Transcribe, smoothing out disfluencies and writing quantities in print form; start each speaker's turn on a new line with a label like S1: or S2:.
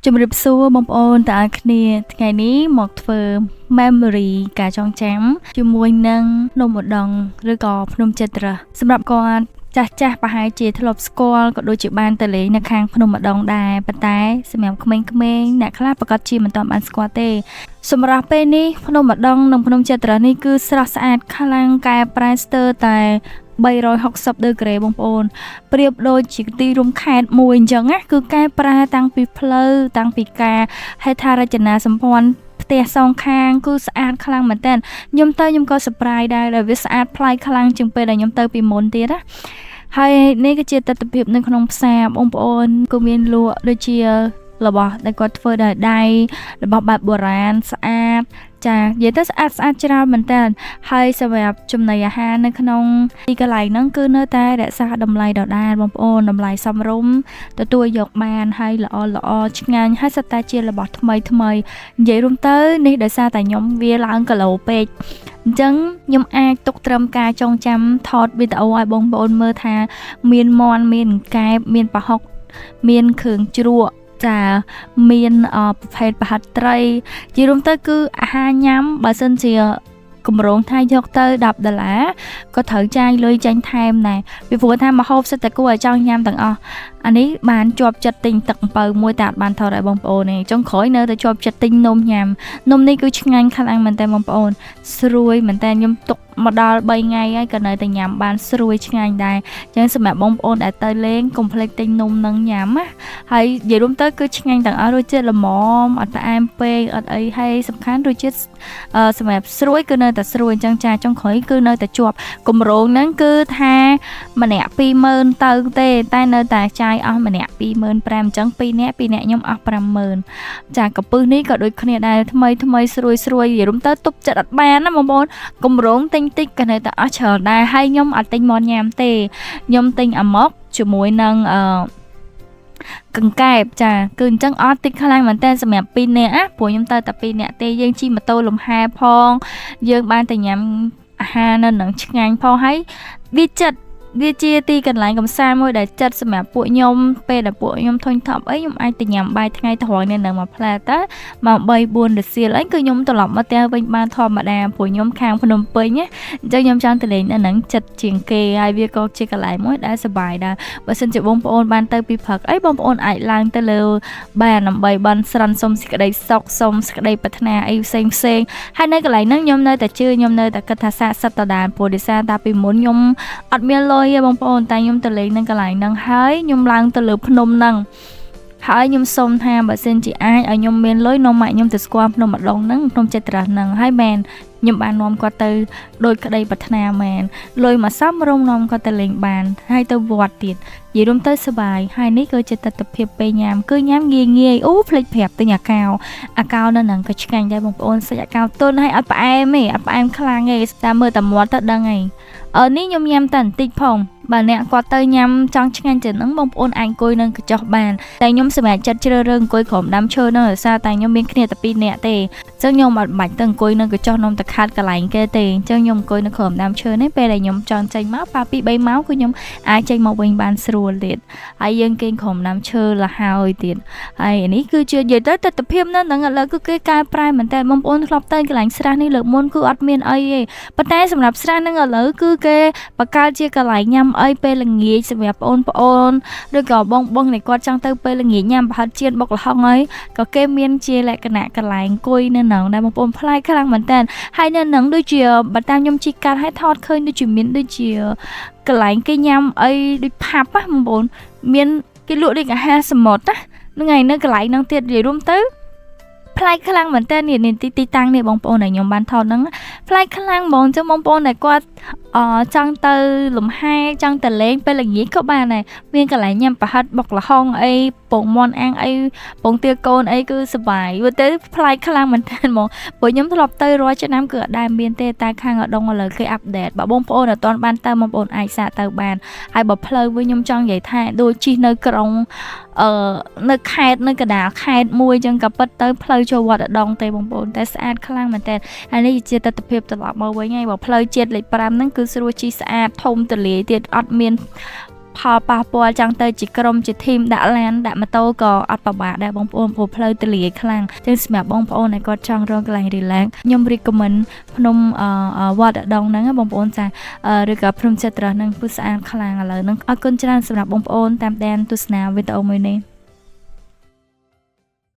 S1: ជំរាបសួរបងប្អូនទាំងអស់គ្នាថ្ងៃនេះមកធ្វើ memory ការចងចាំជាមួយនឹងភ្នំឧដុង្គឬក៏ភ្នំចេត្រាសម្រាប់គាត់ចាស់ប្រហែលជាធ្លាប់ស្គាល់ក៏ដូចជាបានទៅលេងនៅខាងភ្នំឧដុង្គដែរប៉ុន្តែសម្រាប់ក្មេងៗអ្នកខ្លះប្រកាសជាមិនទាន់បានស្គាល់ទេសម្រាប់ពេលនេះភ្នំឧដុង្គនិងភ្នំចេត្រានេះគឺស្រស់ស្អាតខ្លាំងកែប្រែស្ទើរតែ360ដឺក្រេបងប្អូនប្រៀបដូចជាទីរួមខេត្តមួយអញ្ចឹងណាគឺកែប្រែតាំងពីផ្លូវតាំងពីការហេដ្ឋារចនាសម្ព័ន្ធផ្ទះសងខាងគឺស្អាតខ្លាំងមែនតើខ្ញុំក៏ surprise ដែរដែលវាស្អាតប្លែកខ្លាំងជាងពេលដែលខ្ញុំទៅពីមុនទៀតណាហើយនេះគឺជាទស្សនវិជ្ជានៅក្នុងផ្សារបងប្អូនក៏មានលក់ដូចជារបស់ដែលគាត់ធ្វើដោយដៃរបស់បែបបុរាណស្អាតចានិយាយទៅស្អាតច្រើនមែនតើហើយសម្រាប់ចំណីអាហារនៅក្នុងទីកន្លែងហ្នឹងគឺនៅតែរក្សាតម្លៃដដែលបងប្អូនតម្លៃសមរម្យទទួលយកបានហើយល្អឆ្ងាញ់ហើយសិតតែជារបស់ថ្មីនិយាយរួមទៅនេះដោយសារតែខ្ញុំវាឡើងគីឡូពេកអញ្ចឹងខ្ញុំអាចទុកត្រឹមការចងចាំថតវីដេអូឲ្យបងប្អូនមើលថាមានមាន់មានកែបមានប្រហុកមានគ្រឿងជ្រក់ចាមានប្រភេទប្រហិតត្រីជារួមទៅគឺអាហារញ៉ាំបើសិនជាកម្រងថាយកទៅ$10ក៏ត្រូវចាយលុយចាញ់ថែមដែរពីព្រោះថាម្ហូបសិតតែគួរឲ្យចង់ញ៉ាំទាំងអស់អានេះបានជាប់ចិត្តទិញទឹកអំពៅមួយតែអត់បានថតឲ្យបងប្អូនទេចុងក្រោយនៅតែជាប់ចិត្តទិញនំញ៉ាំនំនេះគឺឆ្ងាញ់ខ្លាំងមែនតើបងប្អូនស្រួយមែនតើខ្ញុំទុកមកដល់3ថ្ងៃហើយក៏នៅតែញ៉ាំបានស្រួយឆ្ងាញ់ដែរអញ្ចឹងសម្រាប់បងប្អូនដែលទៅលេងកុំភ្លេចទិញនំនឹងញ៉ាំណាហើយនិយាយរួមទៅគឺឆ្ងាញ់ទាំងអស់រសជាតិល្មមអត់ផ្អែមពេកអត់អីហើយសំខាន់រសជាតិសម្រាប់ស្រួយគឺនៅតែស្រួយអញ្ចឹងចាចុងក្រោយគឺនៅតែជាប់គម្រោងហ្នឹងគឺថាម្នាក់20000ទៅទេតែនៅតែចាយអស់ម្នាក់25000អញ្ចឹង2នាក់ខ្ញុំអស់50000ចាកំពឹសនេះក៏ដូចគ្នាដែរថ្មីស្រួយនិយាយរួមទៅទប់ចិត្តអត់បានណាបងប្អូនគម្រោងទិញតិចក៏នៅតែអស់ច្រើនដែរហើយខ្ញុំអត់ទិញមកញ៉ាំទេខ្ញុំទិញអាម៉ុកជាមួយនឹងកង្កែបចាគឺអញ្ចឹងអត់តិចខ្លាំងមែនតើសម្រាប់2នាក់ណាព្រោះខ្ញុំទៅតែ2នាក់ទេយើងជិះម៉ូតូលំហែផងយើងបានតែញ៉ាំអាហារនៅនឹងឆ្ងាញ់ផងហើយវាជាទីកន្លែងកំសាន្តមួយដែលចិត្តសម្រាប់ពួកខ្ញុំពេលដែលពួកខ្ញុំធុញថប់អីខ្ញុំអាចទៅញ៉ាំបាយថ្ងៃត្រង់នេះនៅមួយផ្លែតើមក3-4រសៀលអីគឺខ្ញុំត្រឡប់មកផ្ទះវិញបានធម្មតាព្រោះខ្ញុំខាងភ្នំពេញណាអញ្ចឹងខ្ញុំចង់ទៅលេងនៅហ្នឹងចិត្តជាងគេហើយវាក៏ជាកន្លែងមួយដែលសប្បាយដែរបើសិនជាបងប្អូនបានទៅពីព្រឹកអីបងប្អូនអាចឡើងទៅលើបានដើម្បីបន់ស្រន់សុំសេចក្តីសុខសុំសេចក្តីប្រាថ្នាអីផ្សេងហើយនៅកន្លែងហ្នឹងខ្ញុំនៅតែជឿខ្ញុំនៅតែគិតថាស័ក្តិសិទ្ធដដែលព្រោះដោយសារតែពីមុនខ្ញុំអត់មានលុយបងប្អូនតែខ្ញុំទៅលេងនៅកន្លែងហ្នឹងហើយខ្ញុំឡើងទៅលើភ្នំហ្នឹងហើយខ្ញុំសុំថាបើសិនជាអាចឲ្យខ្ញុំមានលុយនាំម៉ាក់ខ្ញុំទៅស្គាល់ភ្នំឧដុង្គហ្នឹងភ្នំចេត្រាហ្នឹងហើយមែនខ្ញុំបាននាំគាត់ទៅដោយក្តីប្រាថ្នាមែនលុយមកសមរម្យនាំគាត់ទៅលេងបានហើយទៅវត្តទៀតនិយាយរួមទៅសប្បាយហើយនេះគឺជាទស្សនវិជ្ជាពេលញ៉ាំគឺញ៉ាំងាយអូភ្លេចប្រាប់ទិញអាកោនៅហ្នឹងក៏ឆ្ងាញ់ដែរបងប្អូនសាច់អាកោទន់ហើយអត់ផ្អែមទេអត់ផ្អែមខ្លាំងទេតែមើលតែមាត់ទៅដឹងហើយនេះខ្ញុំញ៉ាំតែបន្តិចផងបើអ្នកគាត់ទៅញ៉ាំចង់ឆ្ងាញ់ជាងហ្នឹងបងប្អូនអាចអង្គុយនឹងកញ្ចុះបានតែខ្ញុំសម្រាប់ចិត្តជ្រើសរើសអង្គុយក្រោមដើមឈើហ្នឹងដោយសារតែខ្ញុំមានគ្នាតែ2នាក់ទេអញ្ចឹងខ្ញុំអត់បាច់ទៅអង្គុយនឹងកញ្ចុះនាំតែខាត់កន្លែងគេទេអញ្ចឹងខ្ញុំអង្គុយនៅក្រោមដើមឈើនេះពេលដែលខ្ញុំចង់ចេញមកប៉ា2-3ម៉ោងគឺខ្ញុំអាចចេញមកវិញបានស្រួលទៀតហើយយើងគេងក្រោមដើមឈើលហើយទៀតហើយនេះគឺជានិយាយទៅទស្សនវិជ្ជានៅហ្នឹងឥឡូវគឺគេកែប្រែមែនតើបងប្អូនធ្លាប់ទៅកន្លែងស្រះនេះលើកមុនគឺអត់មានអីទេប៉ុន្តែសម្រាប់ស្រះហ្នឹងឥឡូវគឺគេបង្កើតជាកន្លែងញ៉ាំអីពេលល្ងាចសម្រាប់បងប្អូនឬក៏បងដែលគាត់ចង់ទៅពេលល្ងាចញ៉ាំប្រហិតចៀនបុកល្ហុងអីក៏គេមានជាលក្ខណៈកន្លែងអង្គុយនៅហ្នឹងដែរបងប្អូនប្លែកខ្លាំងមែនតើហើយនៅហ្នឹងដូចជាបើតាមខ្ញុំជីកាត់ឲ្យថតឃើញដូចជាមានដូចជាកន្លែងគេញ៉ាំអីដូចផាប់ណាបងប្អូនមានគេលក់ដូចអាហារសមុទ្រណាហ្នឹងហើយនៅកន្លែងហ្នឹងទៀតនិយាយរួមទៅប្លែកខ្លាំងមែនតើនេះទីតាំងនេះបងប្អូនដែលខ្ញុំបានថតហ្នឹងប្លែកខ្លាំងហ្មងចឹងបងប្អូនដែលគាត់ចង់ទៅលំហែចង់ទៅលេងពេលល្ងាចក៏បានដែរមានកន្លែងញ៉ាំប្រហិតបុកល្ហុងអីពងមាន់អាំងអីពងទាកូនអីគឺសប្បាយវាទៅប្លែកខ្លាំងមែនតើហ្មងព្រោះខ្ញុំធ្លាប់ទៅរាល់ឆ្នាំគឺអត់ដែលមានទេតែខាងឧដុង្គឥឡូវគេអាប់ដេតបើបងប្អូនអត់ទាន់បានទៅបងប្អូនអាចសាកទៅបានហើយបើផ្លូវវិញខ្ញុំចង់និយាយថាដូចជិះនៅក្រុងនៅខេត្តនៅកណ្ដាលខេត្តមួយចឹងក៏ពិតទៅផ្លូវចូលវត្តឧដុង្គទេបងប្អូនតែស្អាតខ្លាំងមែនតើហើយនេះជាទស្សនវិជ្ជាត្រឡប់មកវិញហើយបើផ្លូវជាតិលេខ5ហ្នឹងគឺស្រួលជិះស្អាតធំទូលាយទៀតអត់មាន ផលប៉ះពាល់ចង់ទៅជាក្រុមជាធីមដាក់ឡានដាក់ម៉ូតូក៏អត់ពិបាកដែរបងប្អូនព្រោះផ្លូវទលាយខ្លាំងចឹងសម្រាប់បងប្អូនដែលគាត់ចង់រកកន្លែង relax ខ្ញុំ recommend ភ្នំវត្តឧដុង្គហ្នឹងបងប្អូនចាឬក៏ភ្នំចិត្តរស់ហ្នឹងគឺស្អាតខ្លាំងឥឡូវហ្នឹងអរគុណច្រើនសម្រាប់បងប្អូនតាមដានទស្សនាវីដេអូមួយនេះ